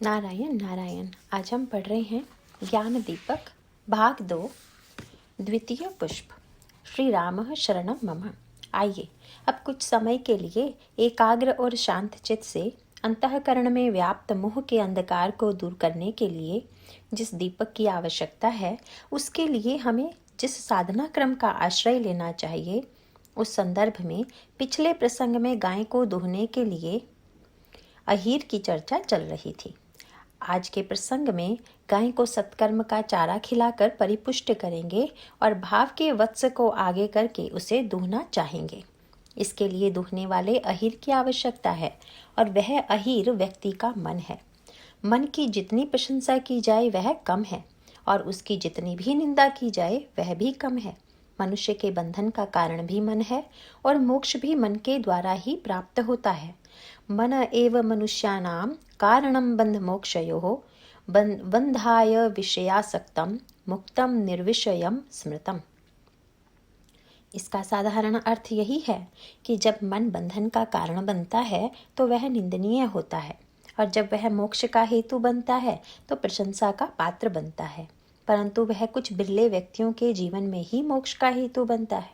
नारायण नारायण। आज हम पढ़ रहे हैं ज्ञान दीपक भाग 2 द्वितीय पुष्प। श्री राम शरणम मम। आइए अब कुछ समय के लिए एकाग्र और शांत चित्त से अंतःकरण में व्याप्त मोह के अंधकार को दूर करने के लिए जिस दीपक की आवश्यकता है, उसके लिए हमें जिस साधना क्रम का आश्रय लेना चाहिए, उस संदर्भ में पिछले प्रसंग में गाय को दुहने के लिए अहीर की चर्चा चल रही थी। आज के प्रसंग में गाय को सत्कर्म का चारा खिलाकर परिपुष्ट करेंगे और भाव के वत्स को आगे करके उसे दूहना चाहेंगे। इसके लिए दूहने वाले अहीर की आवश्यकता है और वह अहीर व्यक्ति का मन है। मन की जितनी प्रशंसा की जाए वह कम है और उसकी जितनी भी निंदा की जाए वह भी कम है। मनुष्य के बंधन का कारण भी मन है और मोक्ष भी मन के द्वारा ही प्राप्त होता है। मन एव मनुष्याणां कारणं बंध मोक्षयोः बंधाय विषयासक्तं मुक्तं निर्विषयं स्मृतम्। इसका साधारण अर्थ यही है कि जब मन बंधन का कारण बनता है तो वह निंदनीय होता है, और जब वह मोक्ष का हेतु बनता है तो प्रशंसा का पात्र बनता है। परंतु वह कुछ बिरले व्यक्तियों के जीवन में ही मोक्ष का हेतु बनता है।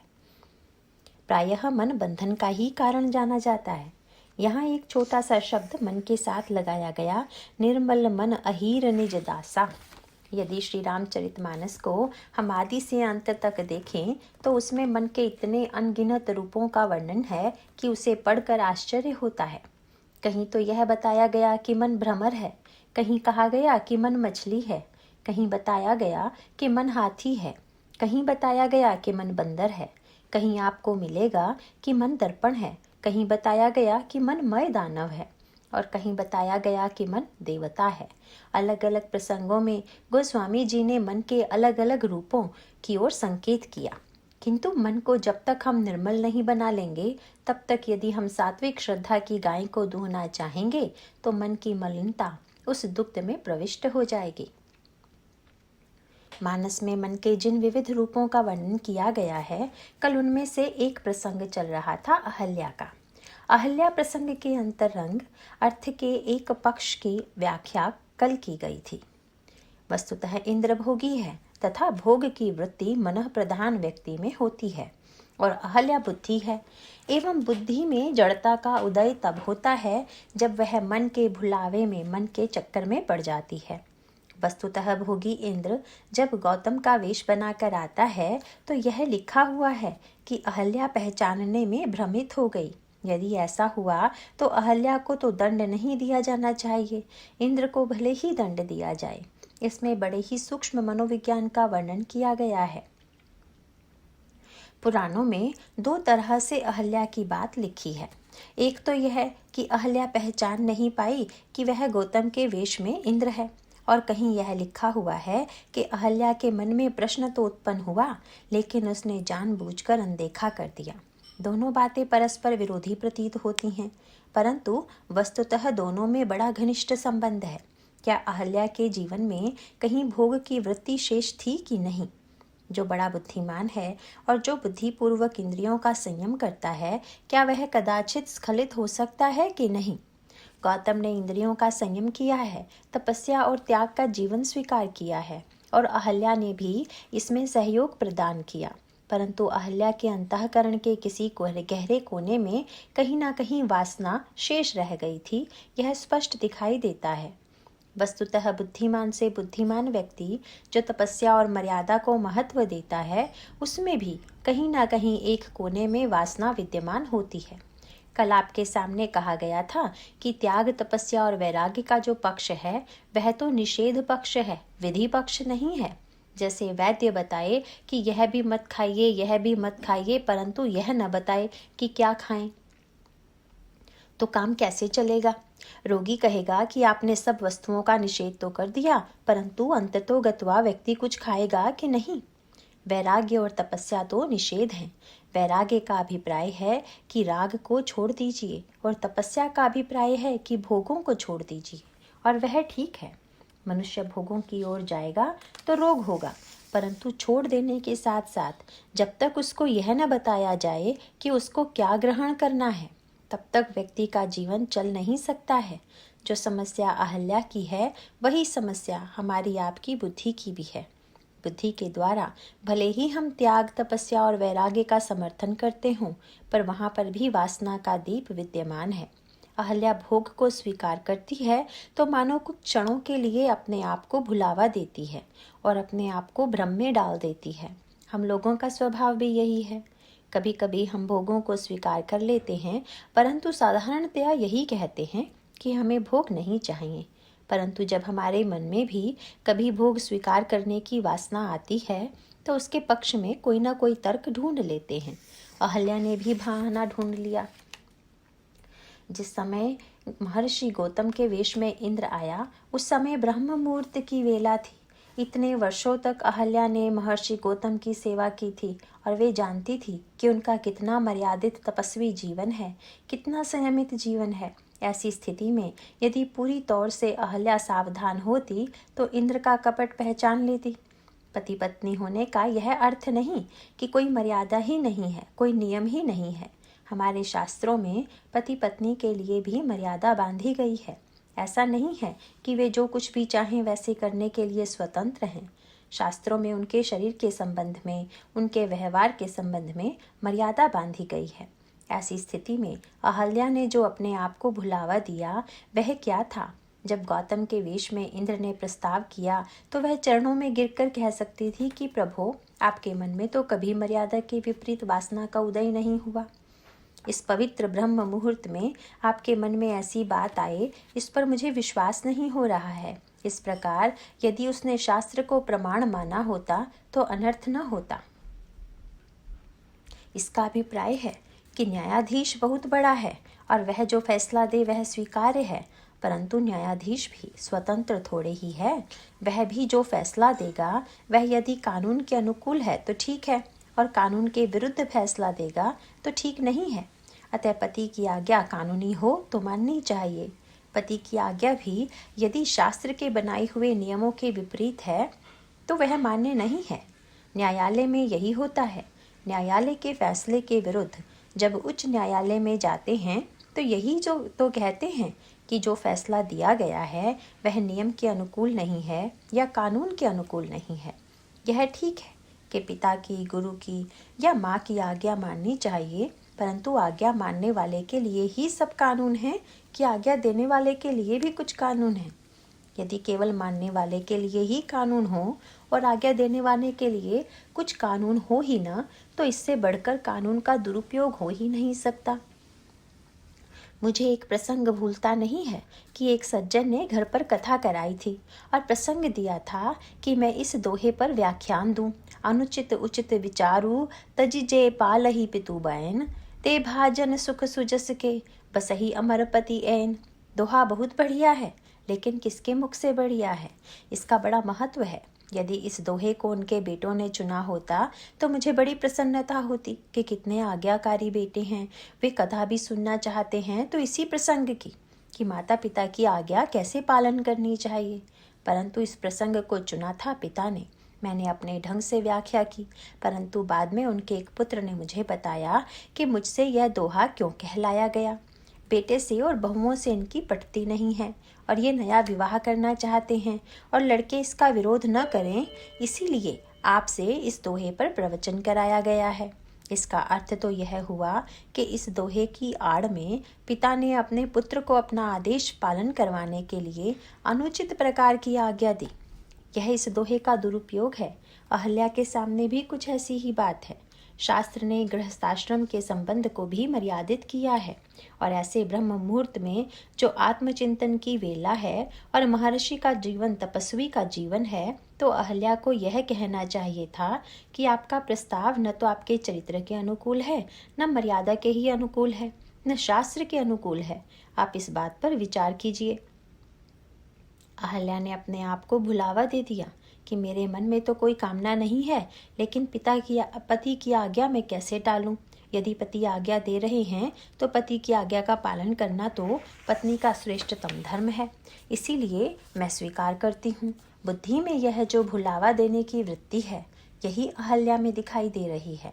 प्रायः मन बंधन का ही कारण जाना जाता है। यहाँ एक छोटा सा शब्द मन के साथ लगाया गया, निर्मल मन अहीर निज दासा। यदि श्री रामचरितमानस को हम आदि से अंत तक देखें तो उसमें मन के इतने अनगिनत रूपों का वर्णन है कि उसे पढ़कर आश्चर्य होता है। कहीं तो यह बताया गया कि मन भ्रमर है, कहीं कहा गया कि मन मछली है, कहीं बताया गया कि मन हाथी है, कहीं बताया गया कि मन बंदर है, कहीं आपको मिलेगा कि मन दर्पण है, कहीं बताया गया कि मन मय दानव है और कहीं बताया गया कि मन देवता है। अलग अलग प्रसंगों में गोस्वामी जी ने मन के अलग अलग रूपों की ओर संकेत किया, किंतु मन को जब तक हम निर्मल नहीं बना लेंगे तब तक यदि हम सात्विक श्रद्धा की गाय को दूहना चाहेंगे तो मन की मलिनता उस दुग्ध में प्रविष्ट हो जाएगी। मानस में मन के जिन विविध रूपों का वर्णन किया गया है, कल उनमें से एक प्रसंग चल रहा था अहल्या का। अहल्या प्रसंग के अंतरंग अर्थ के एक पक्ष की व्याख्या कल की गई थी। वस्तुतः इंद्र भोगी है तथा भोग की वृत्ति मनः प्रधान व्यक्ति में होती है और अहल्या बुद्धि है, एवं बुद्धि में जड़ता का उदय तब होता है जब वह मन के भुलावे में, मन के चक्कर में पड़ जाती है। वस्तुतः भोगी इंद्र जब गौतम का वेश बनाकर आता है तो यह लिखा हुआ है कि अहल्या पहचानने में भ्रमित हो गई। यदि ऐसा हुआ तो अहल्या को तो दंड नहीं दिया जाना चाहिए, इंद्र को भले ही दंड दिया जाए। इसमें बड़े ही सूक्ष्म मनोविज्ञान का वर्णन किया गया है। पुराणों में दो तरह से अहल्या की बात लिखी है। एक तो यह कि अहल्या पहचान नहीं पाई कि वह गौतम के वेश में इंद्र है, और कहीं यह लिखा हुआ है कि अहल्या के मन में प्रश्न तो उत्पन्न हुआ लेकिन उसने जानबूझकर अनदेखा कर दिया। दोनों बातें परस्पर विरोधी प्रतीत होती हैं, परंतु वस्तुतः दोनों में बड़ा घनिष्ठ संबंध है। क्या अहल्या के जीवन में कहीं भोग की वृत्ति शेष थी कि नहीं? जो बड़ा बुद्धिमान है और जो बुद्धिपूर्वक इंद्रियों का संयम करता है, क्या वह कदाचित स्खलित हो सकता है कि नहीं? गौतम ने इंद्रियों का संयम किया है, तपस्या और त्याग का जीवन स्वीकार किया है, और अहल्या ने भी इसमें सहयोग प्रदान किया, परंतु अहल्या के अंतःकरण के किसी गहरे कोने में कहीं ना कहीं वासना शेष रह गई थी, यह स्पष्ट दिखाई देता है। वस्तुतः बुद्धिमान से बुद्धिमान व्यक्ति जो तपस्या और मर्यादा को महत्व देता है, उसमें भी कहीं ना कहीं एक कोने में वासना विद्यमान होती है। कल आपके सामने कहा गया था कि त्याग, तपस्या और वैराग्य का जो पक्ष है वह तो निषेध पक्ष है, विधि पक्ष नहीं है। जैसे वैद्य बताए कि यह भी मत खाइए, यह भी मत खाइए, परंतु यह न बताए कि क्या खाएं, तो काम कैसे चलेगा? रोगी कहेगा कि आपने सब वस्तुओं का निषेध तो कर दिया, परंतु अंततोगत्वा व्यक्ति कुछ खाएगा कि नहीं? वैराग्य और तपस्या तो निषेध हैं। वैराग्य का अभिप्राय है कि राग को छोड़ दीजिए और तपस्या का अभिप्राय है कि भोगों को छोड़ दीजिए, और वह ठीक है। मनुष्य भोगों की ओर जाएगा तो रोग होगा, परंतु छोड़ देने के साथ साथ जब तक उसको यह न बताया जाए कि उसको क्या ग्रहण करना है, तब तक व्यक्ति का जीवन चल नहीं सकता है। जो समस्या अहल्या की है वही समस्या हमारी आपकी बुद्धि की भी है। बुद्धि के द्वारा भले ही हम त्याग, तपस्या और वैराग्य का समर्थन करते हों, पर वहाँ पर भी वासना का दीप विद्यमान है। अहल्या भोग को स्वीकार करती है तो मानो कुछ क्षणों के लिए अपने आप को भुलावा देती है और अपने आप को भ्रम में डाल देती है। हम लोगों का स्वभाव भी यही है। कभी कभी हम भोगों को स्वीकार कर लेते हैं, परंतु साधारणतया यही कहते हैं कि हमें भोग नहीं चाहिए। परंतु जब हमारे मन में भी कभी भोग स्वीकार करने की वासना आती है तो उसके पक्ष में कोई ना कोई तर्क ढूंढ लेते हैं। अहल्या ने भी बहाना ढूंढ लिया। जिस समय महर्षि गौतम के वेश में इंद्र आया, उस समय ब्रह्म मुहूर्त की वेला थी। इतने वर्षों तक अहल्या ने महर्षि गौतम की सेवा की थी और वे जानती थी कि उनका कितना मर्यादित तपस्वी जीवन है, कितना संयमित जीवन है। ऐसी स्थिति में यदि पूरी तौर से अहल्या सावधान होती तो इंद्र का कपट पहचान लेती। पति पत्नी होने का यह अर्थ नहीं कि कोई मर्यादा ही नहीं है, कोई नियम ही नहीं है। हमारे शास्त्रों में पति पत्नी के लिए भी मर्यादा बांधी गई है। ऐसा नहीं है कि वे जो कुछ भी चाहें वैसे करने के लिए स्वतंत्र हैं। शास्त्रों में उनके शरीर के संबंध में, उनके व्यवहार के संबंध में मर्यादा बांधी गई है। ऐसी स्थिति में अहल्या ने जो अपने आप को भुलावा दिया वह क्या था? जब गौतम के वेश में इंद्र ने प्रस्ताव किया तो वह चरणों में गिरकर कह सकती थी कि प्रभु, आपके मन में तो कभी मर्यादा के विपरीत वासना का उदय नहीं हुआ। इस पवित्र ब्रह्म मुहूर्त में आपके मन में ऐसी बात आए, इस पर मुझे विश्वास नहीं हो रहा है। इस प्रकार यदि उसने शास्त्र को प्रमाण माना होता तो अनर्थ न होता। इसका अभिप्राय है कि न्यायाधीश बहुत बड़ा है और वह जो फैसला दे वह स्वीकार्य है, परंतु न्यायाधीश भी स्वतंत्र थोड़े ही है। वह भी जो फैसला देगा वह यदि कानून के अनुकूल है तो ठीक है, और कानून के विरुद्ध फैसला देगा तो ठीक नहीं है। अतः पति की आज्ञा कानूनी हो तो माननी चाहिए। पति की आज्ञा भी यदि शास्त्र के बनाए हुए नियमों के विपरीत है तो वह मान्य नहीं है। न्यायालय में यही होता है। न्यायालय के फैसले के विरुद्ध जब उच्च न्यायालय में जाते हैं तो यही जो तो कहते हैं कि जो फैसला दिया गया है वह नियम के अनुकूल नहीं है या कानून के अनुकूल नहीं है। यह ठीक है कि पिता की, गुरु की या माँ की आज्ञा माननी चाहिए, परंतु आज्ञा मानने वाले के लिए ही सब कानून है कि आज्ञा देने वाले के लिए भी कुछ कानून है। यदि केवल मानने वाले के लिए ही कानून हो और आज्ञा देने वाले के लिए कुछ कानून हो ही ना, तो इससे बढ़कर कानून का दुरुपयोग हो ही नहीं सकता। मुझे एक प्रसंग भूलता नहीं है कि एक सज्जन ने घर पर कथा कराई थी और प्रसंग दिया था कि मैं इस दोहे पर व्याख्यान दूं। अनुचित उचित विचारू तजिजे पालही पितु बैन, ते भाजन सुख सुजस के बसही अमरपति ऐन। दोहा बहुत बढ़िया है, लेकिन किसके मुख से बढ़िया है, इसका बड़ा महत्व है। यदि इस दोहे को उनके बेटों ने चुना होता तो मुझे बड़ी प्रसन्नता होती कि कितने आज्ञाकारी बेटे हैं। वे कथा भी सुनना चाहते हैं तो इसी प्रसंग की कि माता पिता की आज्ञा कैसे पालन करनी चाहिए। परंतु इस प्रसंग को चुना था पिता ने। मैंने अपने ढंग से व्याख्या की, परंतु बाद में उनके एक पुत्र ने मुझे बताया कि मुझसे यह दोहा क्यों कहलाया गया। बेटे से और बहुओं से इनकी पटती नहीं है और ये नया विवाह करना चाहते हैं और लड़के इसका विरोध न करें, इसीलिए आपसे इस दोहे पर प्रवचन कराया गया है। इसका अर्थ तो यह हुआ कि इस दोहे की आड़ में पिता ने अपने पुत्र को अपना आदेश पालन करवाने के लिए अनुचित प्रकार की आज्ञा दी। यह इस दोहे का दुरुपयोग है। अहल्या के सामने भी कुछ ऐसी ही बात है। शास्त्र ने गृहस्थाश्रम के संबंध को भी मर्यादित किया है, और ऐसे ब्रह्म मुहूर्त में जो आत्मचिंतन की वेला है और महर्षि का जीवन तपस्वी का जीवन है, तो अहल्या को यह कहना चाहिए था कि आपका प्रस्ताव न तो आपके चरित्र के अनुकूल है, न मर्यादा के ही अनुकूल है, न शास्त्र के अनुकूल है। आप इस बात पर विचार कीजिए। अहल्या ने अपने आप को भुलावा दे दिया कि मेरे मन में तो कोई कामना नहीं है, लेकिन पति की आज्ञा मैं कैसे टालूं। यदि पति आज्ञा दे रहे हैं तो पति की आज्ञा का पालन करना तो पत्नी का श्रेष्ठतम धर्म है, इसीलिए मैं स्वीकार करती हूँ। बुद्धि में यह जो भुलावा देने की वृत्ति है, यही अहल्या में दिखाई दे रही है।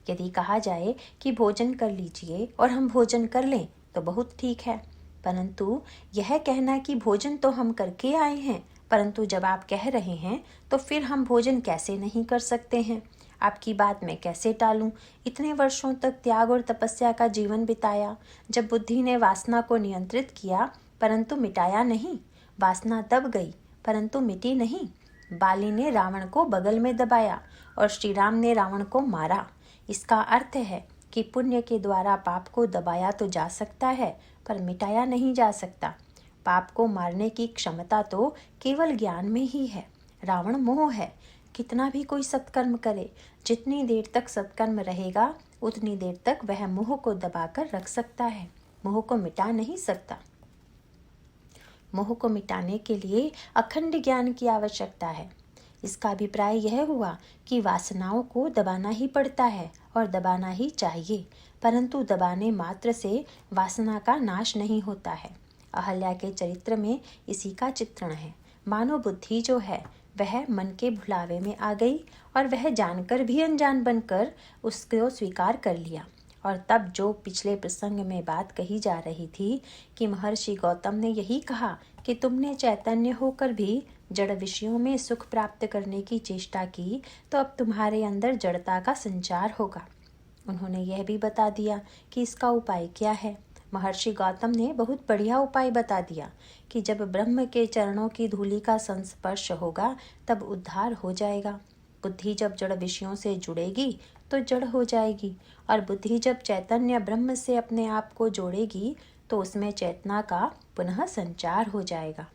यदि कहा जाए कि भोजन कर लीजिए और हम भोजन कर लें तो बहुत ठीक है, परंतु यह कहना कि भोजन तो हम करके आए हैं, परंतु जब आप कह रहे हैं तो फिर हम भोजन कैसे नहीं कर सकते हैं? आपकी बात मैं कैसे टालूं? इतने वर्षों तक त्याग और तपस्या का जीवन बिताया। जब बुद्धि ने वासना को नियंत्रित किया परंतु मिटाया नहीं। वासना दब गई परंतु मिटी नहीं। बाली ने रावण को बगल में दबाया और श्री राम ने रावण को मारा। इसका अर्थ है कि पुण्य के द्वारा पाप को दबाया तो जा सकता है पर मिटाया नहीं जा सकता। पाप को मारने की क्षमता तो केवल ज्ञान में ही है। रावण मोह है। कितना भी कोई सत्कर्म करे, जितनी देर तक सत्कर्म रहेगा उतनी देर तक वह मोह को दबाकर रख सकता है, मोह को मिटा नहीं सकता। मोह को मिटाने के लिए अखंड ज्ञान की आवश्यकता है। इसका अभिप्राय यह हुआ कि वासनाओं को दबाना ही पड़ता है और दबाना ही चाहिए, परंतु दबाने मात्र से वासना का नाश नहीं होता है। अहल्या के चरित्र में इसी का चित्रण है। मानो बुद्धि जो है वह मन के भुलावे में आ गई और वह जानकर भी अनजान बनकर उसको स्वीकार कर लिया। और तब जो पिछले प्रसंग में बात कही जा रही थी कि महर्षि गौतम ने यही कहा कि तुमने चैतन्य होकर भी जड़ विषयों में सुख प्राप्त करने की चेष्टा की तो अब तुम्हारे अंदर जड़ता का संचार होगा। उन्होंने यह भी बता दिया कि इसका उपाय क्या है। महर्षि गौतम ने बहुत बढ़िया उपाय बता दिया कि जब ब्रह्म के चरणों की धूलि का संस्पर्श होगा तब उद्धार हो जाएगा। बुद्धि जब जड़ विषयों से जुड़ेगी तो जड़ हो जाएगी और बुद्धि जब चैतन्य ब्रह्म से अपने आप को जोड़ेगी तो उसमें चेतना का पुनः संचार हो जाएगा।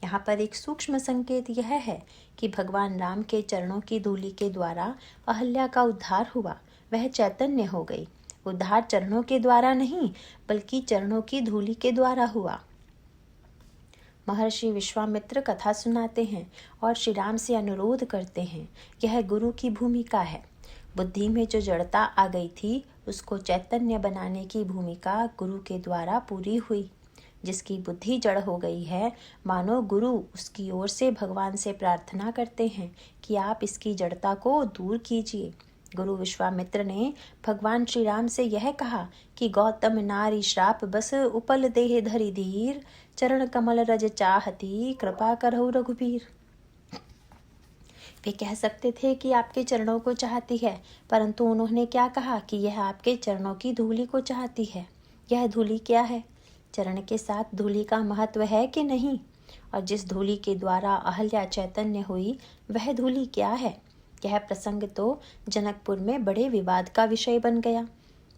यहाँ पर एक सूक्ष्म संकेत यह है कि भगवान राम के चरणों की धूलि के द्वारा अहल्या का उद्धार हुआ, वह चैतन्य हो गई। उद्धार चरणों के द्वारा नहीं बल्कि चरणों की धूलि के द्वारा हुआ। महर्षि विश्वामित्र कथा सुनाते हैं और श्री राम से अनुरोध करते हैं। यह गुरु की भूमिका है। बुद्धि में जो जड़ता आ गई थी उसको चैतन्य बनाने की भूमिका गुरु के द्वारा पूरी हुई। जिसकी बुद्धि जड़ हो गई है, मानो गुरु उसकी ओर से भगवान से प्रार्थना करते हैं कि आप इसकी जड़ता को दूर कीजिए। गुरु विश्वामित्र ने भगवान श्री राम से यह कहा कि गौतम नारी श्राप बस उपल देह धरि धीर, चरण कमल रज चाहती कृपा करहु रघुबीर। वे कह सकते थे कि आपके चरणों को चाहती है, परंतु उन्होंने क्या कहा कि यह आपके चरणों की धूलि को चाहती है। यह धूलि क्या है? चरण के साथ धूलि का महत्व है कि नहीं? और जिस धूलि के द्वारा अहल्या चैतन्य हुई वह धूलि क्या है? यह प्रसंग तो जनकपुर में बड़े विवाद का विषय बन गया।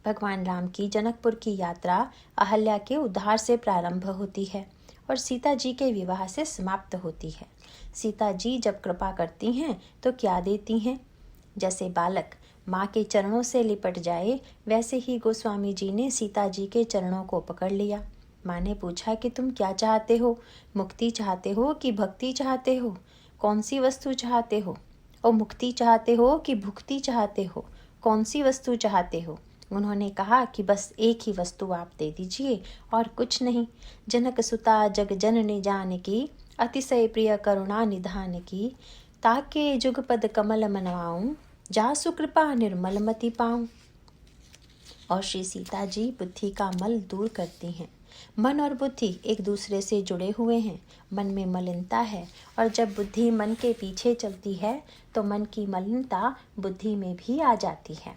भगवान राम की जनकपुर की यात्रा अहल्या के उद्धार से प्रारंभ होती है और सीता जी के विवाह से समाप्त होती है। सीता जी जब कृपा करती हैं तो क्या देती हैं? जैसे बालक माँ के चरणों से लिपट जाए, वैसे ही गोस्वामी जी ने सीता जी के चरणों को पकड़ लिया। माँ ने पूछा कि तुम क्या चाहते हो? मुक्ति चाहते हो कि भक्ति चाहते हो? कौन सी वस्तु चाहते हो? और मुक्ति चाहते हो कि भुक्ति चाहते हो? कौन सी वस्तु चाहते हो? उन्होंने कहा कि बस एक ही वस्तु आप दे दीजिए और कुछ नहीं। जनक सुता जग जननी जान की, अतिशय प्रिय करुणा निधान की, ताके जुगपद कमल मनवाऊं, जा सुकृपा निर्मल मति पाऊं। और श्री सीता जी बुद्धि का मल दूर करती हैं। मन और बुद्धि एक दूसरे से जुड़े हुए हैं। मन में मलिनता है और जब बुद्धि मन के पीछे चलती है तो मन की मलिनता बुद्धि में भी आ जाती है।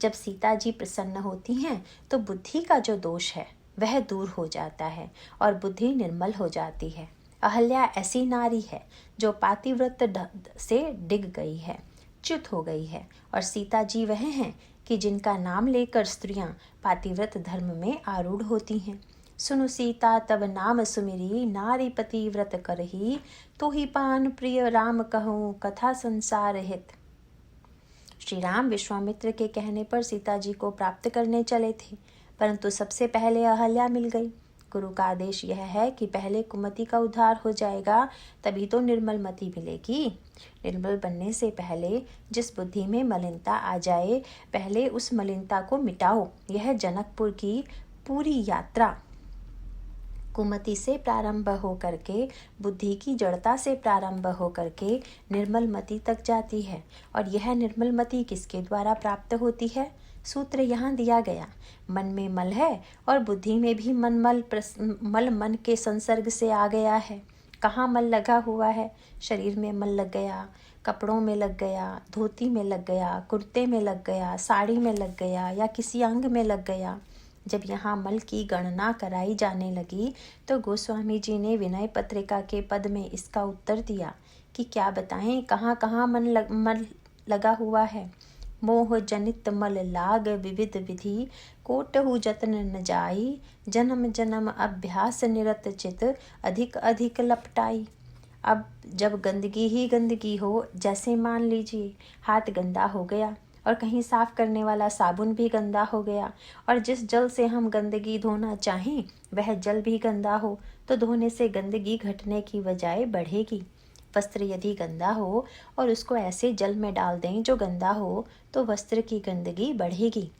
जब सीता जी प्रसन्न होती हैं तो बुद्धि का जो दोष है वह दूर हो जाता है और बुद्धि निर्मल हो जाती है। अहल्या ऐसी नारी है जो पातिव्रत से डिग गई है, च्युत हो गई है, और सीता जी वह हैं कि जिनका नाम लेकर स्त्रियां पातिव्रत धर्म में आरूढ़ होती हैं। सुनु सीता तब नाम सुमिरी, नारी पतिव्रत करही, तो ही पान प्रिय राम कहूँ, कथा संसार हित। श्री राम विश्वामित्र के कहने पर सीता जी को प्राप्त करने चले थे, परंतु सबसे पहले अहल्या मिल गई। गुरु का आदेश यह है कि पहले कुमति का उद्धार हो जाएगा, तभी तो निर्मल मति मिलेगी। निर्मल बनने से पहले जिस बुद्धि में मलिनता आ जाए, पहले उस मलिनता को मिटाओ। यह जनकपुर की पूरी यात्रा कुमति से प्रारंभ हो करके, बुद्धि की जड़ता से प्रारंभ हो करके निर्मल मति तक जाती है। और यह निर्मल मति किसके द्वारा प्राप्त होती है? सूत्र यहाँ दिया गया। मन में मल है और बुद्धि में भी मल मन के संसर्ग से आ गया है। कहाँ मल लगा हुआ है? शरीर में मल लग गया, कपड़ों में लग गया, धोती में लग गया, कुर्ते में लग गया, साड़ी में लग गया या किसी अंग में लग गया। जब यहाँ मल की गणना कराई जाने लगी तो गोस्वामी जी ने विनय पत्रिका के पद में इसका उत्तर दिया कि क्या बताएं, कहाँ कहाँ मल लगा हुआ है। मोह जनित मल लाग विविध विधि, कोटहु जतन न जाई, जन्म जन्म अभ्यास निरत चित, अधिक अधिक लपटाई। अब जब गंदगी ही गंदगी हो, जैसे मान लीजिए हाथ गंदा हो गया और कहीं साफ करने वाला साबुन भी गंदा हो गया, और जिस जल से हम गंदगी धोना चाहें वह जल भी गंदा हो, तो धोने से गंदगी घटने की बजाय बढ़ेगी। वस्त्र यदि गंदा हो और उसको ऐसे जल में डाल दें जो गंदा हो, तो वस्त्र की गंदगी बढ़ेगी,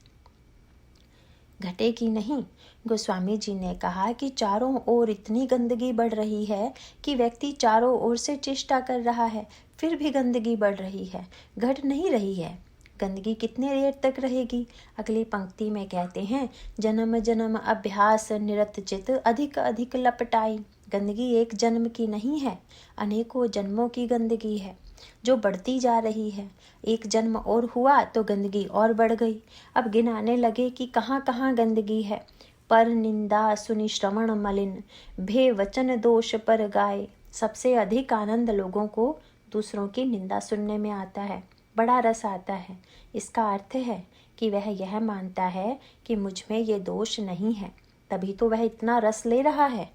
घटेगी नहीं। गोस्वामी जी ने कहा कि चारों ओर इतनी गंदगी बढ़ रही है कि व्यक्ति चारों ओर से चेष्टा कर रहा है, फिर भी गंदगी बढ़ रही है, घट नहीं रही है। गंदगी कितने देर तक रहेगी? अगली पंक्ति में कहते हैं, जन्म जन्म अभ्यास निरत चित, अधिक अधिक लपटाई। गंदगी एक जन्म की नहीं है, अनेकों जन्मों की गंदगी है जो बढ़ती जा रही है। एक जन्म और हुआ तो गंदगी और बढ़ गई। अब गिनाने लगे कि कहाँ कहाँ गंदगी है। पर निंदा सुनि श्रवण मलिन, भे वचन दोष पर गाय। सबसे अधिक आनंद लोगों को दूसरों की निंदा सुनने में आता है, बड़ा रस आता है। इसका अर्थ है कि वह यह मानता है कि मुझ में ये दोष नहीं है, तभी तो वह इतना रस ले रहा है।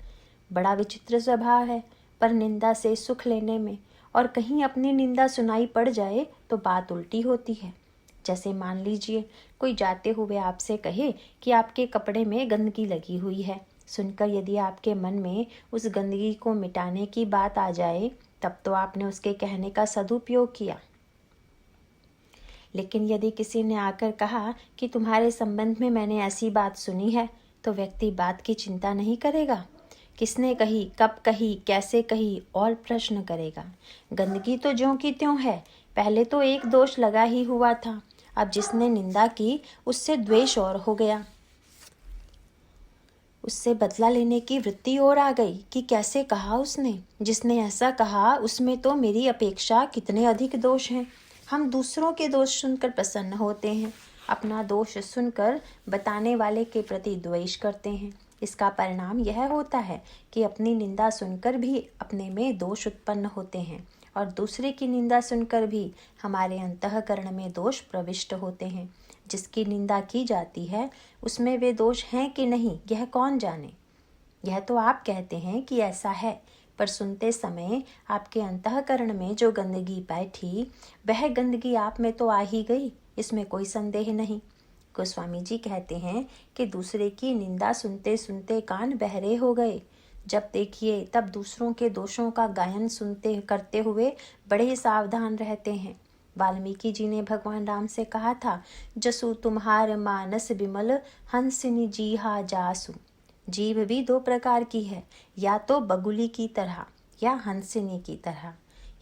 बड़ा विचित्र स्वभाव है पर निंदा से सुख लेने में, और कहीं अपनी निंदा सुनाई पड़ जाए तो बात उल्टी होती है। जैसे मान लीजिए कोई जाते हुए आपसे कहे कि आपके कपड़े में गंदगी लगी हुई है। सुनकर यदि आपके मन में उस गंदगी को मिटाने की बात आ जाए, तब तो आपने उसके कहने का सदुपयोग किया। लेकिन यदि किसी ने आकर कहा कि तुम्हारे संबंध में मैंने ऐसी बात सुनी है, तो व्यक्ति बात की चिंता नहीं करेगा। किसने कही, कब कही, कैसे कही, और प्रश्न करेगा। गंदगी तो ज्यों की त्यों है, पहले तो एक दोष लगा ही हुआ था, अब जिसने निंदा की उससे द्वेष और हो गया, उससे बदला लेने की वृत्ति और आ गई कि कैसे कहा उसने, जिसने ऐसा कहा उसमें तो मेरी अपेक्षा कितने अधिक दोष हैं। हम दूसरों के दोष सुनकर प्रसन्न होते हैं, अपना दोष सुनकर बताने वाले के प्रति द्वेष करते हैं। इसका परिणाम यह होता है कि अपनी निंदा सुनकर भी अपने में दोष उत्पन्न होते हैं, और दूसरे की निंदा सुनकर भी हमारे अंतःकरण में दोष प्रविष्ट होते हैं। जिसकी निंदा की जाती है उसमें वे दोष हैं कि नहीं, यह कौन जाने। यह तो आप कहते हैं कि ऐसा है, पर सुनते समय आपके अंतःकरण में जो गंदगी बैठी, वह गंदगी आप में तो आ ही गई, इसमें कोई संदेह नहीं। गोस्वामी जी कहते हैं कि दूसरे की निंदा सुनते सुनते कान बहरे हो गए। जब देखिए तब दूसरों के दोषों का गायन सुनते करते हुए बड़े सावधान रहते हैं। वाल्मीकि जी ने भगवान राम से कहा था, जसु तुम्हार मानस बिमल, हंसिनी जी हा जासु। जीव भी दो प्रकार की है, या तो बगुली की तरह या हंसिनी की तरह।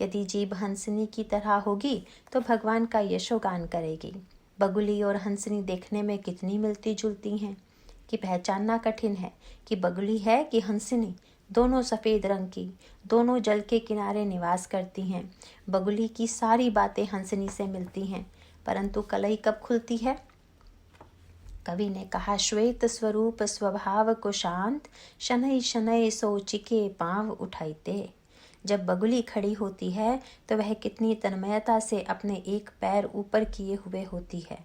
यदि जीव हंसिनी की तरह होगी तो भगवान का यशोगान करेगी। बगुली और हंसिनी देखने में कितनी मिलती जुलती हैं कि पहचानना कठिन है कि बगुली है कि हंसिनी। दोनों सफ़ेद रंग की, दोनों जल के किनारे निवास करती हैं। बगुली की सारी बातें हंसिनी से मिलती हैं, परंतु कलई कब खुलती है? कवि ने कहा, श्वेत स्वरूप स्वभाव को शांत, शनई शनई सोचिके पांव उठाइते। जब बगुली खड़ी होती है तो वह कितनी तन्मयता से अपने एक पैर ऊपर किए हुए होती है।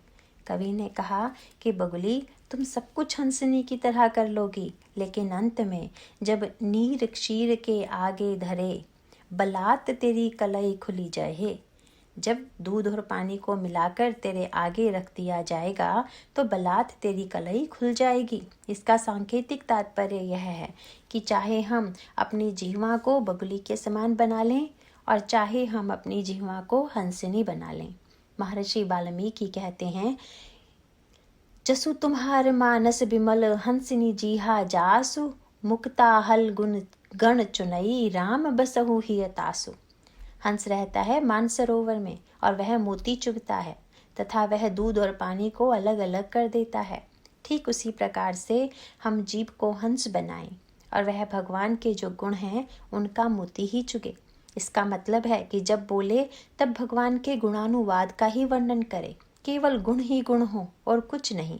कवि ने कहा कि बगुली, तुम सब कुछ हंसनी की तरह कर लोगी, लेकिन अंत में जब नीर क्षीर के आगे धरे, बलात् तेरी कलई खुली जाए। जब दूध और पानी को मिलाकर तेरे आगे रख दिया जाएगा तो बलात् तेरी कलई खुल जाएगी। इसका सांकेतिक तात्पर्य यह है कि चाहे हम अपनी जिह्वा को बगुली के समान बना लें और चाहे हम अपनी जिह्वा को हंसिनी बना लें। महर्षि वाल्मीकि कहते हैं, जसु तुम्हार मानस बिमल, हंसिनी जीहा जासु, मुक्ता हल गुण गण चुनई, राम बसहु हिय तासु। हंस रहता है मानसरोवर में और वह मोती चुभता है। तथा वह दूध और पानी को अलग अलग कर देता है। ठीक उसी प्रकार से हम जीभ को हंस बनाएं और वह भगवान के जो गुण हैं उनका मोती ही चुगे। इसका मतलब है कि जब बोले तब भगवान के गुणानुवाद का ही वर्णन करे, केवल गुण ही गुण हो और कुछ नहीं।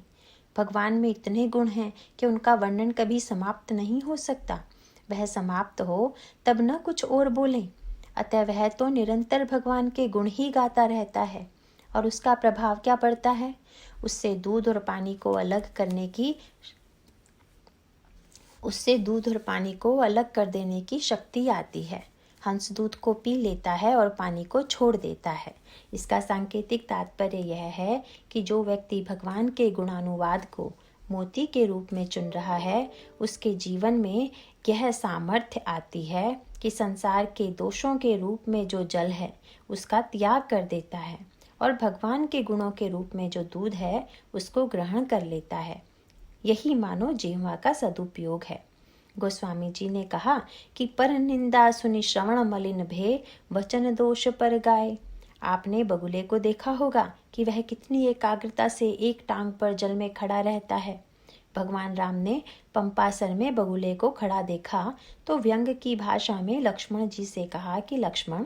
भगवान में इतने गुण हैं कि उनका वर्णन कभी समाप्त नहीं हो सकता। वह समाप्त हो तब न कुछ और बोले। अतः वह तो निरंतर भगवान के गुण ही गाता रहता है और उसका प्रभाव क्या पड़ता है? उससे दूध और पानी को अलग कर देने की शक्ति आती है। हंस दूध को पी लेता है और पानी को छोड़ देता है। इसका सांकेतिक तात्पर्य यह है कि जो व्यक्ति भगवान के गुणानुवाद को मोती के रूप में चुन रहा है, उसके जीवन में यह सामर्थ्य आती है कि संसार के दोषों के रूप में जो जल है उसका त्याग कर देता है और भगवान के गुणों के रूप में जो दूध है उसको ग्रहण कर लेता है। यही मानो जिह्वा का सदुपयोग है। गोस्वामी जी ने कहा कि पर निंदा सुनि श्रवण मलिन भे वचन दोष पर गाए। आपने बगुले को देखा होगा कि वह कितनी एकाग्रता से एक टांग पर जल में खड़ा रहता है। भगवान राम ने पंपासर में बगुले को खड़ा देखा तो व्यंग की भाषा में लक्ष्मण जी से कहा कि लक्ष्मण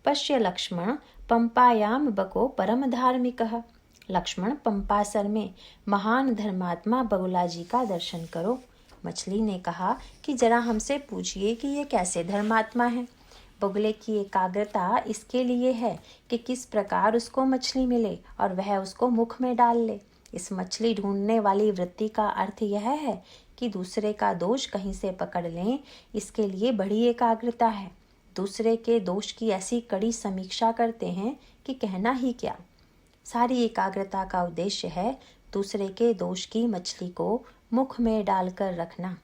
पश्य लक्ष्मण पंपायाम बको परम धार्मिकः। लक्ष्मण पंपासर में महान धर्मात्मा बगुला जी का दर्शन करो। मछली ने कहा कि जरा हमसे पूछिए कि ये कैसे धर्मात्मा है। बगुले की एकाग्रता इसके लिए है कि किस प्रकार उसको मछली मिले और वह उसको मुख में डाल ले। इस मछली ढूंढने वाली वृत्ति का अर्थ यह है कि दूसरे का दोष कहीं से पकड़ लें, इसके लिए बड़ी एकाग्रता है। दूसरे के दोष की ऐसी कड़ी समीक्षा करते हैं कि कहना ही क्या। सारी एकाग्रता का उद्देश्य है दूसरे के दोष की मछली को मुख में डालकर रखना।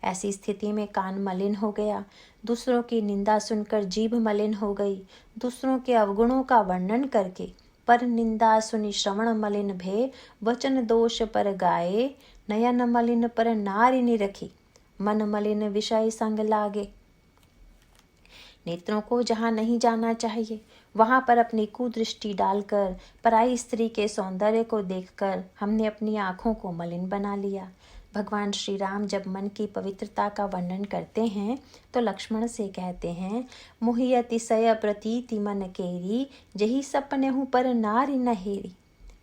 ऐसी स्थिति में कान मलिन हो गया, दूसरों की निंदा सुनकर जीभ मलिन हो गई, दूसरों के अवगुणों का वर्णन करके पर निंदा सुनि श्रवण मलिन भे वचन दोष पर गाए, नयन मलिन पर नारी निरखी, मन मलिन विषय संग लागे। नेत्रों को जहाँ नहीं जाना चाहिए वहाँ पर अपनी कुदृष्टि डालकर पराई स्त्री के सौंदर्य को देखकर हमने अपनी आँखों को मलिन बना लिया। भगवान श्री राम जब मन की पवित्रता का वर्णन करते हैं तो लक्ष्मण से कहते हैं, मुहि अतिशय प्रतीति मन केरी, जही सपने हूँ पर नारी नहेरी।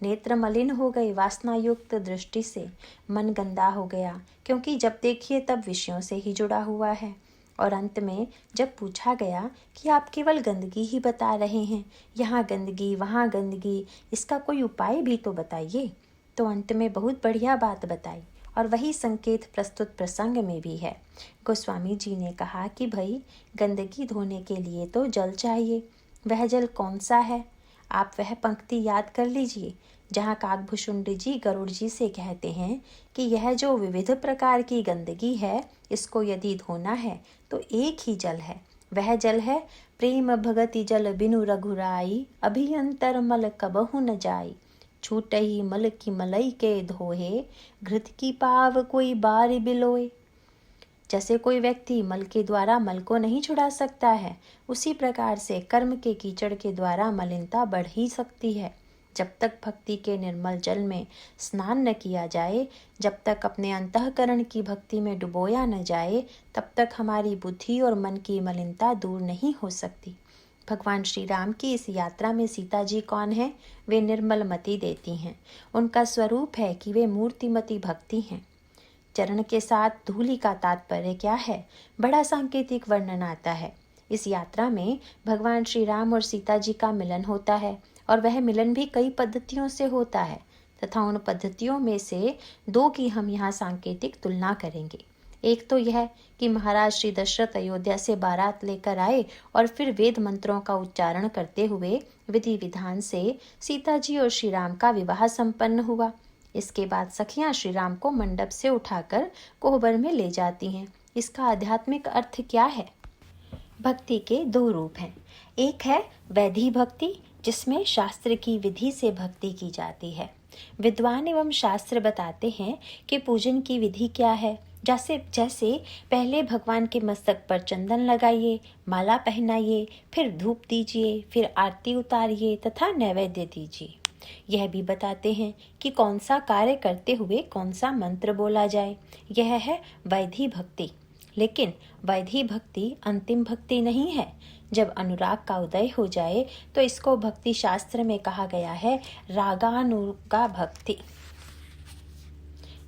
नेत्र मलिन हो गए वासना युक्त दृष्टि से, मन गंदा हो गया क्योंकि जब देखिए तब विषयों से ही जुड़ा हुआ है। और अंत में जब पूछा गया कि आप केवल गंदगी ही बता रहे हैं, यहाँ गंदगी वहाँ गंदगी, इसका कोई उपाय भी तो बताइए। तो अंत में बहुत बढ़िया बात बताई और वही संकेत प्रस्तुत प्रसंग में भी है। गोस्वामी जी ने कहा कि भाई गंदगी धोने के लिए तो जल चाहिए। वह जल कौन सा है? आप वह पंक्ति याद कर लीजिए जहाँ काकभूषुंड जी गरुड़ जी से कहते हैं कि यह जो विविध प्रकार की गंदगी है, इसको यदि धोना है तो एक ही जल है। वह जल है प्रेम भगति जल बिनु रघुराई, अभियंतर मल कबहु न जाई। छूटही मल की मलई के धोहे, घृत की पाव कोई बार बिलोए। जैसे कोई व्यक्ति मल के द्वारा मल को नहीं छुड़ा सकता है, उसी प्रकार से कर्म के कीचड़ के द्वारा मलिनता बढ़ ही सकती है। जब तक भक्ति के निर्मल जल में स्नान न किया जाए, जब तक अपने अंतःकरण की भक्ति में डुबोया न जाए, तब तक हमारी बुद्धि और मन की मलिनता दूर नहीं हो सकती। भगवान श्री राम की इस यात्रा में सीता जी कौन है? वे निर्मल मति देती हैं। उनका स्वरूप है कि वे मूर्तिमती भक्ति हैं। चरण के साथ धूलि का तात्पर्य क्या है? बड़ा सांकेतिक वर्णन आता है। इस यात्रा में भगवान श्री राम और सीता जी का मिलन होता है और वह मिलन भी कई पद्धतियों से होता है तथा उन पद्धतियों में से दो की हम यहाँ सांकेतिक तुलना करेंगे। एक तो यह कि महाराज श्री दशरथ अयोध्या से बारात लेकर आए और फिर वेद मंत्रों का उच्चारण करते हुए विधि विधान से सीता जी और श्री राम का विवाह संपन्न हुआ। इसके बाद सखियां श्री राम को मंडप से उठाकर कोहबर में ले जाती हैं। इसका आध्यात्मिक अर्थ क्या है? भक्ति के दो रूप हैं। एक है वैधि भक्ति, जिसमें शास्त्र की विधि से भक्ति की जाती है। विद्वान एवं शास्त्र बताते हैं कि पूजन की विधि क्या है। जैसे पहले भगवान के मस्तक पर चंदन लगाइए, माला पहनाइए, फिर धूप दीजिए, फिर आरती उतारिए तथा नैवेद्य दीजिए। यह भी बताते हैं कि कौन सा कार्य करते हुए कौन सा मंत्र बोला जाए। यह है वैधि भक्ति। लेकिन वैधि भक्ति अंतिम भक्ति नहीं है। जब अनुराग का उदय हो जाए तो इसको भक्ति शास्त्र में कहा गया है रागानुगा भक्ति।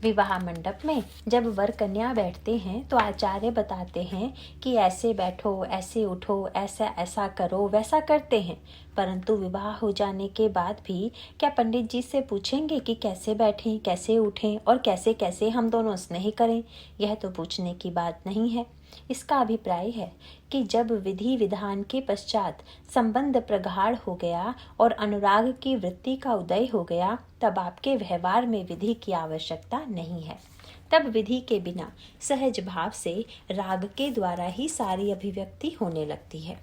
विवाह मंडप में जब वर कन्या बैठते हैं तो आचार्य बताते हैं कि ऐसे बैठो, ऐसे उठो, ऐसा ऐसा करो, वैसा करते हैं। परंतु विवाह हो जाने के बाद भी क्या पंडित जी से पूछेंगे कि कैसे बैठें, कैसे उठें और कैसे कैसे हम दोनों स्नेह करें? यह तो पूछने की बात नहीं है। इसका अभिप्राय है कि जब विधि विधान के पश्चात संबंध प्रगाढ़ हो गया और अनुराग की वृत्ति का उदय हो गया, तब आपके व्यवहार में विधि की आवश्यकता नहीं है। तब विधि के बिना सहज भाव से राग के द्वारा ही सारी अभिव्यक्ति होने लगती है।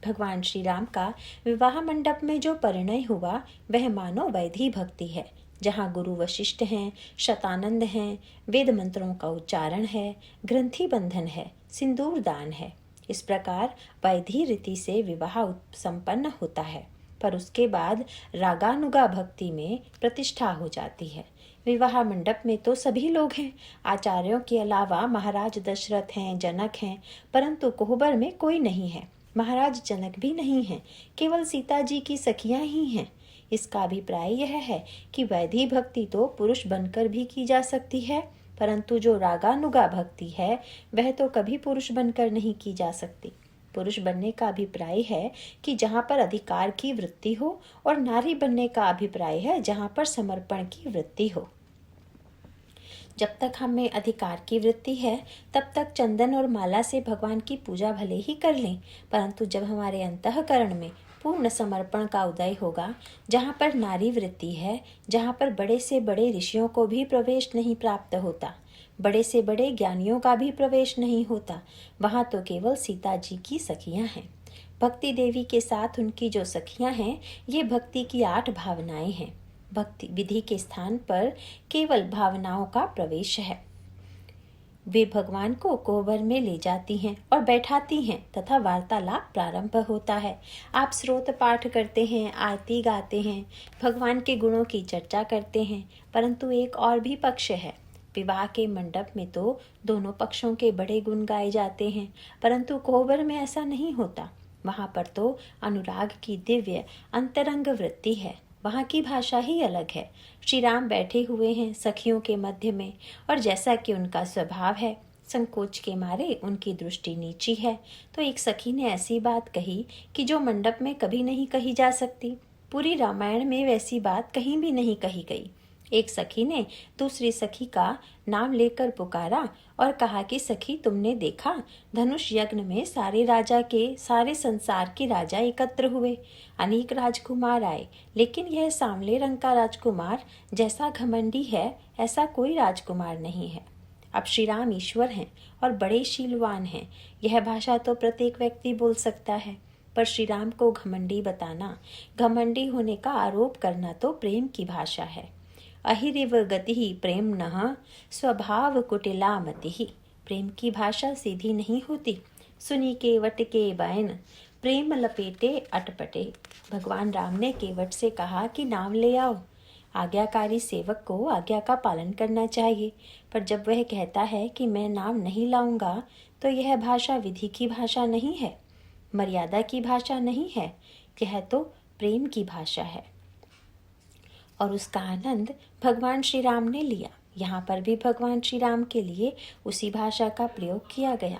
भगवान श्री राम का विवाह मंडप में जो परिणय हुआ वह मानो वैधि भक्ति है, जहाँ गुरु वशिष्ठ हैं, शतानंद हैं, वेद मंत्रों का उच्चारण है, ग्रंथि बंधन है, सिंदूर दान है। इस प्रकार वैधि रीति से विवाह संपन्न होता है, पर उसके बाद रागानुगा भक्ति में प्रतिष्ठा हो जाती है। विवाह मंडप में तो सभी लोग हैं, आचार्यों के अलावा महाराज दशरथ हैं, जनक हैं, परंतु कोहबर में कोई नहीं है। महाराज जनक भी नहीं है, केवल सीता जी की सखियां ही हैं। इसका अभिप्राय यह है कि वैधि भक्ति तो पुरुष बनकर भी की जा सकती है, परंतु जो रागानुगा भक्ति है वह तो कभी पुरुष बनकर नहीं की जा सकती। पुरुष बनने का अभिप्राय है कि जहाँ पर अधिकार की वृत्ति हो, और नारी बनने का अभिप्राय है जहाँ पर समर्पण की वृत्ति हो। जब तक हमें अधिकार की वृत्ति है तब तक चंदन और माला से भगवान की पूजा भले ही कर लें, परंतु जब हमारे अंतःकरण में पूर्ण समर्पण का उदय होगा, जहाँ पर नारी वृत्ति है, जहाँ पर बड़े से बड़े ऋषियों को भी प्रवेश नहीं प्राप्त होता, बड़े से बड़े ज्ञानियों का भी प्रवेश नहीं होता, वहाँ तो केवल सीता जी की सखियाँ हैं। भक्ति देवी के साथ उनकी जो सखियाँ हैं, ये भक्ति की 8 भावनाएं हैं। भक्ति विधि के स्थान पर केवल भावनाओं का प्रवेश है। वे भगवान को कोहबर में ले जाती हैं और बैठाती हैं तथा वार्तालाप प्रारंभ होता है। आप स्रोत पाठ करते हैं, आरती गाते हैं, भगवान के गुणों की चर्चा करते हैं, परंतु एक और भी पक्ष है। विवाह के मंडप में तो दोनों पक्षों के बड़े गुण गाए जाते हैं, परंतु कोहबर में ऐसा नहीं होता। वहाँ पर तो अनुराग की दिव्य अंतरंग वृत्ति है, वहाँ की भाषा ही अलग है। श्री राम बैठे हुए हैं सखियों के मध्य में, और जैसा कि उनका स्वभाव है, संकोच के मारे उनकी दृष्टि नीची है, तो एक सखी ने ऐसी बात कही कि जो मंडप में कभी नहीं कही जा सकती। पूरी रामायण में वैसी बात कहीं भी नहीं कही गई। एक सखी ने दूसरी सखी का नाम लेकर पुकारा और कहा कि सखी, तुमने देखा धनुष यज्ञ में सारे संसार के राजा एकत्र हुए, अनेक राजकुमार आए, लेकिन यह सांवले रंग का राजकुमार जैसा घमंडी है ऐसा कोई राजकुमार नहीं है। अब श्री राम ईश्वर हैं और बड़े शीलवान हैं, यह भाषा तो प्रत्येक व्यक्ति बोल सकता है, पर श्री राम को घमंडी बताना, घमंडी होने का आरोप करना तो प्रेम की भाषा है। अहिरिव गति प्रेम नः स्वभाव कुटिला मति। प्रेम की भाषा सीधी नहीं होती। सुनी केवट के बैन प्रेम लपेटे अटपटे। भगवान राम ने केवट से कहा कि नाम ले आओ। आज्ञाकारी सेवक को आज्ञा का पालन करना चाहिए, पर जब वह कहता है कि मैं नाम नहीं लाऊंगा, तो यह भाषा विधि की भाषा नहीं है, मर्यादा की भाषा नहीं है, यह तो प्रेम की भाषा है। और उसका आनंद भगवान श्री राम ने लिया। यहाँ पर भी भगवान श्री राम के लिए उसी भाषा का प्रयोग किया गया।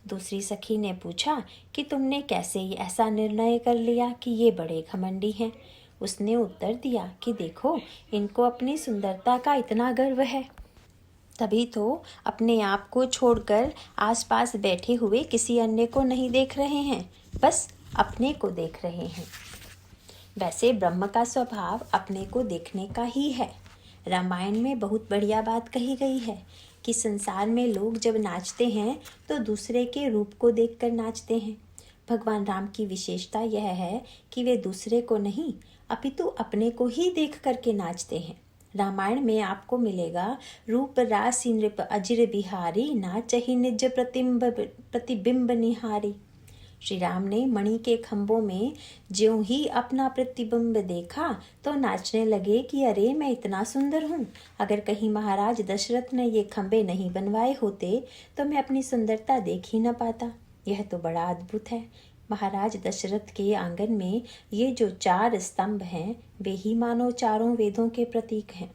दूसरी सखी ने पूछा कि तुमने कैसे ऐसा निर्णय कर लिया कि ये बड़े घमंडी हैं? उसने उत्तर दिया कि देखो, इनको अपनी सुंदरता का इतना गर्व है, तभी तो अपने आप को छोड़कर आसपास बैठे हुए किसी अन्य को नहीं देख रहे हैं, बस अपने को देख रहे हैं। वैसे ब्रह्म का स्वभाव अपने को देखने का ही है। रामायण में बहुत बढ़िया बात कही गई है कि संसार में लोग जब नाचते हैं तो दूसरे के रूप को देखकर नाचते हैं। भगवान राम की विशेषता यह है कि वे दूसरे को नहीं अपितु अपने को ही देख करके नाचते हैं। रामायण में आपको मिलेगा रूप रासि नृप अजिर बिहारी, नाचहि निज प्रतिबिंब निहारी। श्री राम ने मणि के खंभों में ज्यों ही अपना प्रतिबिंब देखा तो नाचने लगे कि अरे मैं इतना सुंदर हूँ। अगर कहीं महाराज दशरथ ने ये खंभे नहीं बनवाए होते तो मैं अपनी सुंदरता देख ही न पाता। यह तो बड़ा अद्भुत है। महाराज दशरथ के आंगन में ये जो 4 स्तंभ हैं वे ही मानो चारों वेदों के प्रतीक हैं।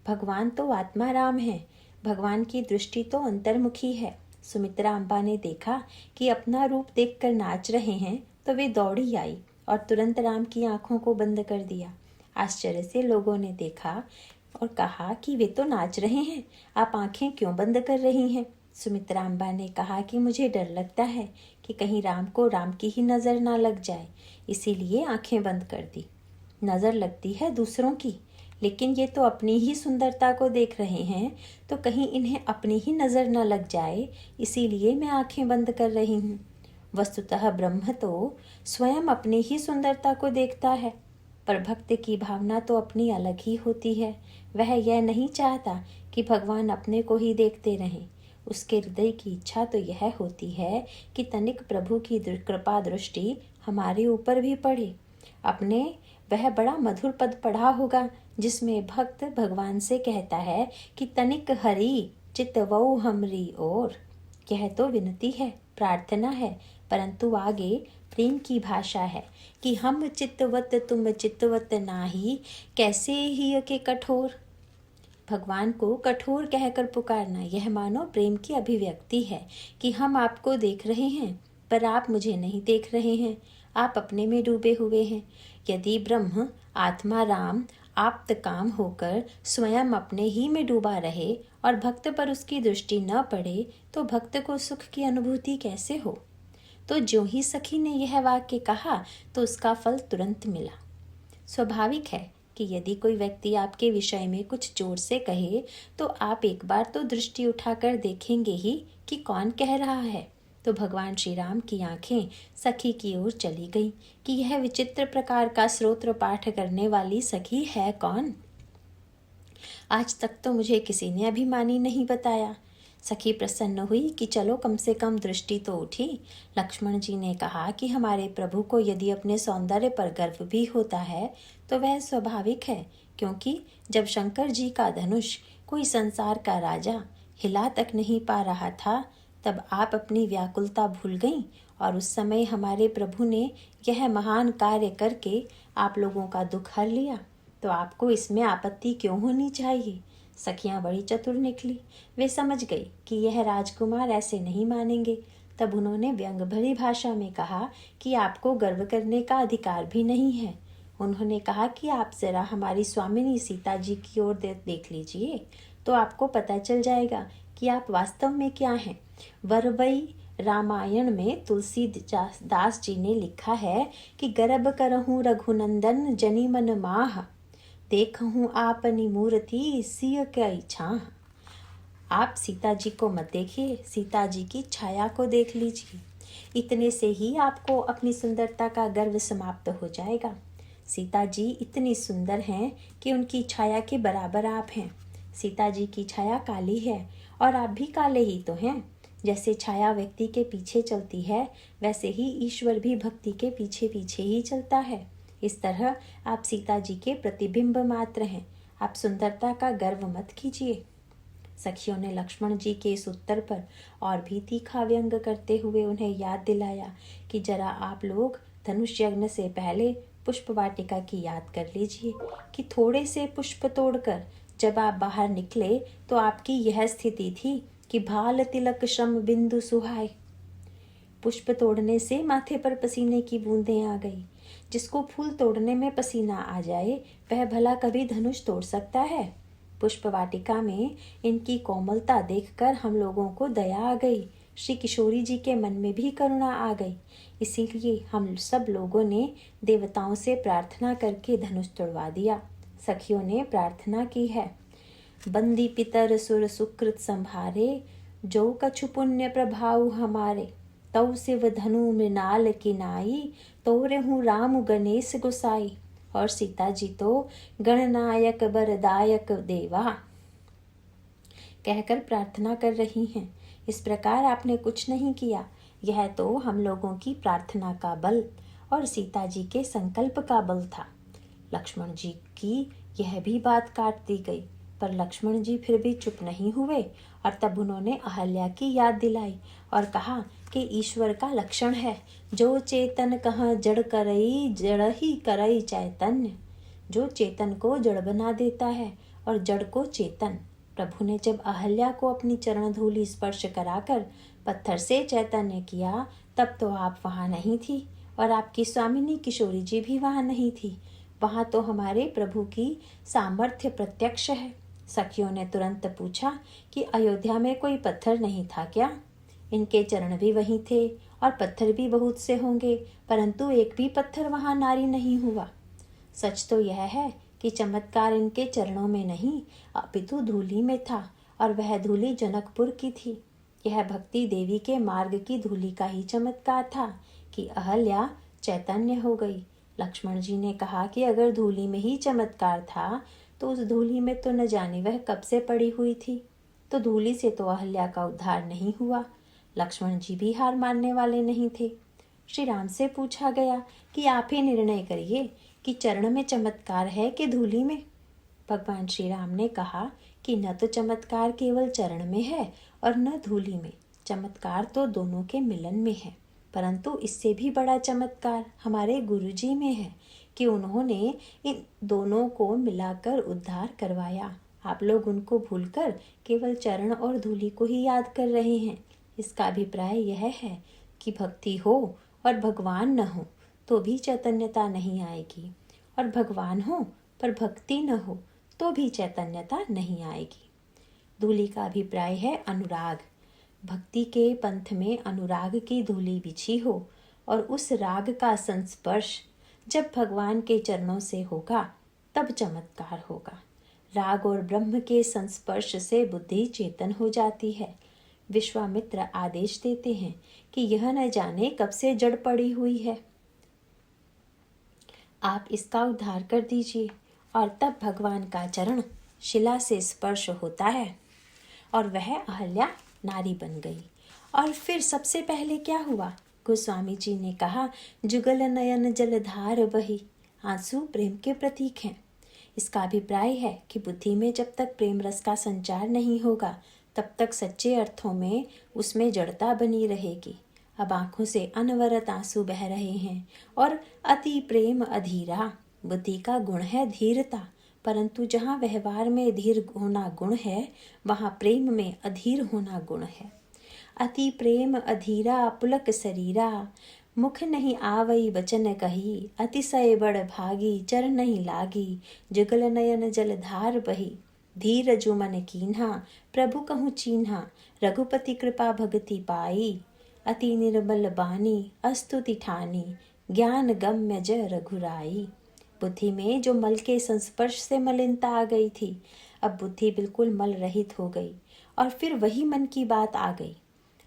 भगवान तो आत्मा राम है। भगवान की दृष्टि तो अंतर्मुखी है। सुमित्रा अम्बा ने देखा कि अपना रूप देखकर नाच रहे हैं तो वे दौड़ी आई और तुरंत राम की आंखों को बंद कर दिया। आश्चर्य से लोगों ने देखा और कहा कि वे तो नाच रहे हैं, आप आंखें क्यों बंद कर रही हैं? सुमित्रा अम्बा ने कहा कि मुझे डर लगता है कि कहीं राम को राम की ही नज़र ना लग जाए, इसीलिए आंखें बंद कर दी। नज़र लगती है दूसरों की, लेकिन ये तो अपनी ही सुंदरता को देख रहे हैं, तो कहीं इन्हें अपनी ही नज़र न लग जाए, इसीलिए मैं आंखें बंद कर रही हूँ। वस्तुतः ब्रह्म तो स्वयं अपनी ही सुंदरता को देखता है, पर भक्त की भावना तो अपनी अलग ही होती है। वह यह नहीं चाहता कि भगवान अपने को ही देखते रहें। उसके हृदय की इच्छा तो यह होती है कि तनिक प्रभु की कृपा दृष्टि हमारे ऊपर भी पड़े। अपने वह बड़ा मधुर पद पढ़ा होगा जिसमें भक्त भगवान से कहता है कि तनिक हरि चितवऊ हमरी ओर। यह तो विनती है, प्रार्थना है, परंतु आगे प्रेम की भाषा है कि हम चित्तवत तुम चित्तवत नाही, कैसे ही के कठोर। भगवान को कठोर कहकर पुकारना यह मानो प्रेम की अभिव्यक्ति है कि हम आपको देख रहे हैं पर आप मुझे नहीं देख रहे हैं, आप अपने में डूबे हुए हैं। यदि ब्रह्म आत्मा राम आप्त काम होकर स्वयं अपने ही में डूबा रहे और भक्त पर उसकी दृष्टि न पड़े तो भक्त को सुख की अनुभूति कैसे हो? तो ज्यों ही सखी ने यह वाक्य कहा तो उसका फल तुरंत मिला। स्वाभाविक है कि यदि कोई व्यक्ति आपके विषय में कुछ जोर से कहे तो आप एक बार तो दृष्टि उठाकर देखेंगे ही कि कौन कह रहा है। तो भगवान श्री राम की आंखें सखी की ओर चली गईं कि यह विचित्र प्रकार का स्तोत्र पाठ करने वाली सखी है कौन? आज तक तो मुझे किसी ने अभिमानी नहीं बताया। सखी प्रसन्न हुई कि चलो कम से कम दृष्टि तो उठी। लक्ष्मण जी ने कहा कि हमारे प्रभु को यदि अपने सौंदर्य पर गर्व भी होता है तो वह स्वाभाविक है, क्योंकि जब शंकर जी का धनुष कोई संसार का राजा हिला तक नहीं पा रहा था तब आप अपनी व्याकुलता भूल गईं और उस समय हमारे प्रभु ने यह महान कार्य करके आप लोगों का दुख हर लिया, तो आपको इसमें आपत्ति क्यों होनी चाहिए? सखियां बड़ी चतुर निकली। वे समझ गई कि यह राजकुमार ऐसे नहीं मानेंगे। तब उन्होंने व्यंग भरी भाषा में कहा कि आपको गर्व करने का अधिकार भी नहीं है। उन्होंने कहा कि आप जरा हमारी स्वामिनी सीता जी की ओर देख लीजिए तो आपको पता चल जाएगा कि आप वास्तव में क्या हैं। वरवई रामायण में तुलसीदास जी ने लिखा है कि गर्भ करहूँ रघुनंदन जनी मन माह, देखहूँ आपनी मूर्ति सिय क्या इच्छा। आप सीता जी को मत देखिए, सीता जी की छाया को देख लीजिए। इतने से ही आपको अपनी सुंदरता का गर्व समाप्त हो जाएगा। सीता जी इतनी सुंदर हैं कि उनकी छाया के बराबर आप हैं। सीता जी की छाया काली है और आप भी काले ही तो हैं। जैसे छाया व्यक्ति के पीछे चलती है वैसे ही ईश्वर भी भक्ति के पीछे पीछे ही चलता है। इस तरह आप सीता जी के प्रतिबिंब मात्र हैं। आप सुंदरता का गर्व मत कीजिए। सखियों ने लक्ष्मण जी के इस उत्तर पर और भी तीखा व्यंग करते हुए उन्हें याद दिलाया कि जरा आप लोग धनुष यज्ञ से पहले पुष्प वाटिका की याद कर लीजिए कि थोड़े से पुष्प तोड़कर जब आप बाहर निकले तो आपकी यह स्थिति थी कि भाल तिलक श्रम बिंदु सुहाय। पुष्प तोड़ने से माथे पर पसीने की बूंदें आ गई। जिसको फूल तोड़ने में पसीना आ जाए वह भला कभी धनुष तोड़ सकता है? पुष्प वाटिका में इनकी कोमलता देखकर हम लोगों को दया आ गई। श्री किशोरी जी के मन में भी करुणा आ गई। इसीलिए हम सब लोगों ने देवताओं से प्रार्थना करके धनुष तोड़वा दिया। सखियों ने प्रार्थना की है, बंदी पितर सुर सुकृत संभारे, जो कछु पुण्य प्रभाव हमारे, तौ शिव धनु मृणाल की नाई, तोरे हूँ राम गणेश गोसाई। और सीता जी तो गणनायक वरदायक देवा कहकर प्रार्थना कर रही हैं। इस प्रकार आपने कुछ नहीं किया, यह तो हम लोगों की प्रार्थना का बल और सीता जी के संकल्प का बल था। लक्ष्मण जी की यह भी बात काट दी गई, पर लक्ष्मण जी फिर भी चुप नहीं हुए और तब उन्होंने अहल्या की याद दिलाई और कहा कि ईश्वर का लक्षण है, जो चेतन कहाँ जड़ करई जड़ ही करई चैतन्य। जो चेतन को जड़ बना देता है और जड़ को चेतन। प्रभु ने जब अहल्या को अपनी चरण धूलि स्पर्श कराकर पत्थर से चैतन्य किया, तब तो आप वहां नहीं थी और आपकी स्वामिनी किशोरी जी भी वहां नहीं थी। वहां तो हमारे प्रभु की सामर्थ्य प्रत्यक्ष है। सखियों ने तुरंत पूछा कि अयोध्या में कोई पत्थर नहीं था क्या? इनके चरण भी वहीं थे और पत्थर भी बहुत से होंगे, परंतु एक भी पत्थर वहां नारी नहीं हुआ। सच तो यह है कि चमत्कार इनके चरणों में नहीं अपितु धूलि में था, और वह धूलि जनकपुर की थी। यह भक्ति देवी के मार्ग की धूलि का ही चमत्कार था कि अहल्या चैतन्य हो गई। लक्ष्मण जी ने कहा कि अगर धूलि में ही चमत्कार था तो उस धूलि में तो न जाने वह कब से पड़ी हुई थी, तो धूलि से तो अहल्या का उद्धार नहीं हुआ। लक्ष्मण जी भी हार मानने वाले नहीं थे। श्री राम से पूछा गया कि आप ही निर्णय करिए कि चरण में चमत्कार है कि धूलि में। भगवान श्री राम ने कहा कि न तो चमत्कार केवल चरण में है और न धूलि में, चमत्कार तो दोनों के मिलन में है। परंतु इससे भी बड़ा चमत्कार हमारे गुरुजी में है कि उन्होंने इन दोनों को मिलाकर उद्धार करवाया। आप लोग उनको भूलकर केवल चरण और धूलि को ही याद कर रहे हैं। इसका अभिप्राय यह है कि भक्ति हो और भगवान न हो तो भी चैतन्यता नहीं आएगी, और भगवान हो पर भक्ति न हो तो भी चैतन्यता नहीं आएगी। धूलि का अभिप्राय है अनुराग। भक्ति के पंथ में अनुराग की धूलि बिछी हो और उस राग का संस्पर्श जब भगवान के चरणों से होगा तब चमत्कार होगा। राग और ब्रह्म के संस्पर्श से बुद्धि चेतन हो जाती है। विश्वामित्र आदेश देते हैं कि यह न जाने कब से जड़ पड़ी हुई है, आप इसका उद्धार कर दीजिए। और तब भगवान का चरण शिला से स्पर्श होता है और वह अहल्या नारी बन गई। और फिर सबसे पहले क्या हुआ? गोस्वामी जी ने कहा, जुगल नयन जलधार बही। आंसू प्रेम के प्रतीक हैं। इसका अभिप्राय है कि बुद्धि में जब तक प्रेम रस का संचार नहीं होगा तब तक सच्चे अर्थों में उसमें जड़ता बनी रहेगी। अब आंखों से अनवरत आंसू बह रहे हैं और अति प्रेम अधीरा। बुद्धि का गुण है धीरता, परंतु जहाँ व्यवहार में धीर होना गुण है वहाँ प्रेम में अधीर होना गुण है। अति प्रेम अधीरा पुलक शरीरा, मुख नहीं आवई वचन कही। अतिशय बड़ भागी चर नहीं लागी, जुगल नयन जलधार बही। धीर जो मन कीन्हा प्रभु कहूँ चीन्हा, रघुपति कृपा भगति पाई। अति निर्मल बानी अस्तुति ठानी, ज्ञान गम्य ज रघुराई। बुद्धि में जो मल के संस्पर्श से मलिनता आ गई थी, अब बुद्धि बिल्कुल मल रहित हो गई और फिर वही मन की बात आ गई।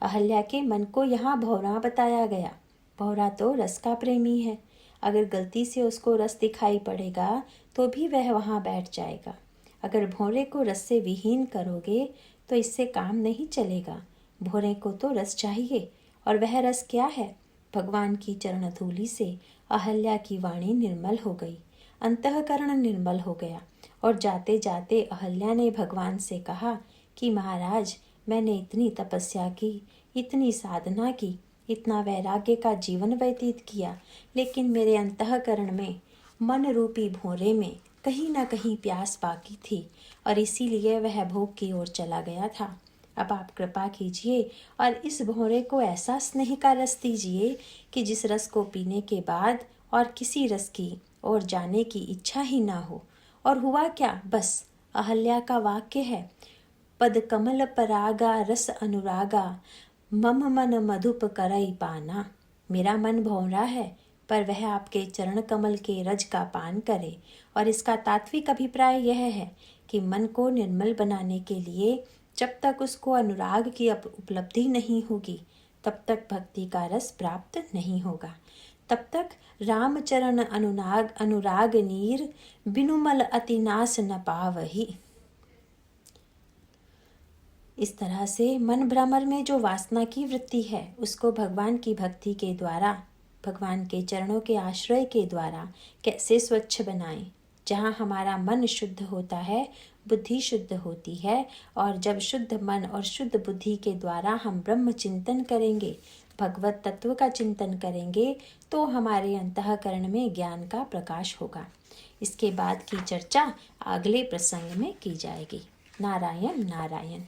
अहल्या के मन को यहाँ भौरा बताया गया। भौरा तो रस का प्रेमी है। अगर गलती से उसको रस दिखाई पड़ेगा तो भी वह वहाँ बैठ जाएगा। अगर भौरे को रस से विहीन करोगे तो इससे काम नहीं चलेगा। भौरे को तो रस चाहिए, और वह रस क्या है? भगवान की चरण धूलि से अहल्या की वाणी निर्मल हो गई, अंतःकरण निर्मल हो गया। और जाते जाते अहल्या ने भगवान से कहा कि महाराज, मैंने इतनी तपस्या की, इतनी साधना की, इतना वैराग्य का जीवन व्यतीत किया, लेकिन मेरे अंतःकरण में मन रूपी भौरे में कहीं ना कहीं प्यास बाकी थी और इसीलिए वह भोग की ओर चला गया था। अब आप कृपा कीजिए और इस भौरे को ऐसा स्नेह का रस दीजिए कि जिस रस को पीने के बाद और किसी रस की ओर जाने की इच्छा ही ना हो। और हुआ क्या? बस अहल्या का वाक्य है, पद कमल परागा रस अनुरागा, मम मन मधुप करई पाना। मेरा मन भौरा है पर वह आपके चरण कमल के रज का पान करे। और इसका तात्विक अभिप्राय यह है कि मन को निर्मल बनाने के लिए जब तक उसको अनुराग की उपलब्धि नहीं होगी तब तक भक्ति का रस प्राप्त नहीं होगा। तब तक रामचरण अनुराग नीर, बिनुमल अतिनाश न पावही। इस तरह से मन भ्रमर में जो वासना की वृत्ति है उसको भगवान की भक्ति के द्वारा, भगवान के चरणों के आश्रय के द्वारा कैसे स्वच्छ बनाएं। जहाँ हमारा मन शुद्ध होता है, बुद्धि शुद्ध होती है, और जब शुद्ध मन और शुद्ध बुद्धि के द्वारा हम ब्रह्म चिंतन करेंगे, भगवत तत्व का चिंतन करेंगे, तो हमारे अंतःकरण में ज्ञान का प्रकाश होगा। इसके बाद की चर्चा अगले प्रसंग में की जाएगी। नारायण नारायण।